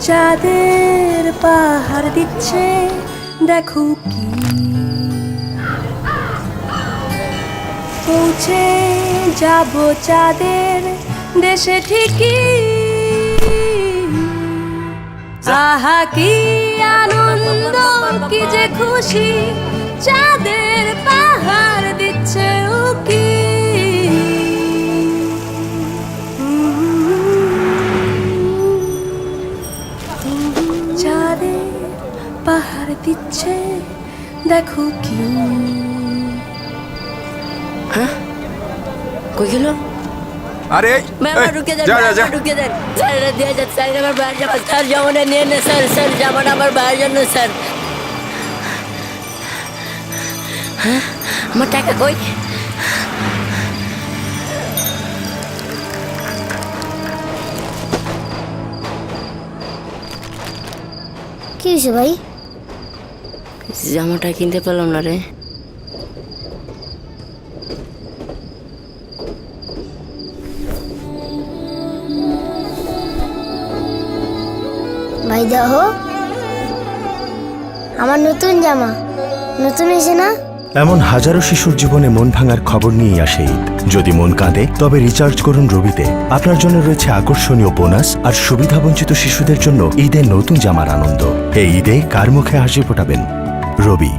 চাঁদের পাহাড় দিচ্ছে দেখো কি পৌঁছে যাব চাঁদের দেশে ঠিকই আহা কি আনন্দ কি যে খুশি চাঁদের পাহাড় দিচ্ছে উকি চাঁদের পাহাড় দিচ্ছে দেখো কি হ্যাঁ কই গেল আরে মামা রুকে দেন রুকে দেন স্যার দিয়ে যান স্যার আমার বাইরে যাবেন স্যার জামানে নিয়ে নেন স্যার স্যার জামান আমার বাইরে জন্য স্যার হ্যাঁ আমার টাকা কই কি হয়েছে ভাই? জামাটা কিনতে পারলাম না রে ভাই দেখো আমার নতুন জামা নতুন এসে না। এমন হাজারো শিশুর জীবনে মন ভাঙার খবর নিয়ে আসে ঈদ। যদি মন কাঁদে তবে রিচার্জ করুন রবিতে। আপনার জন্য রয়েছে আকর্ষণীয় বোনাস আর সুবিধাবঞ্চিত শিশুদের জন্য ঈদের নতুন জামার আনন্দ। এই ঈদে কার মুখে হাসি ফোটাবেন? রবি।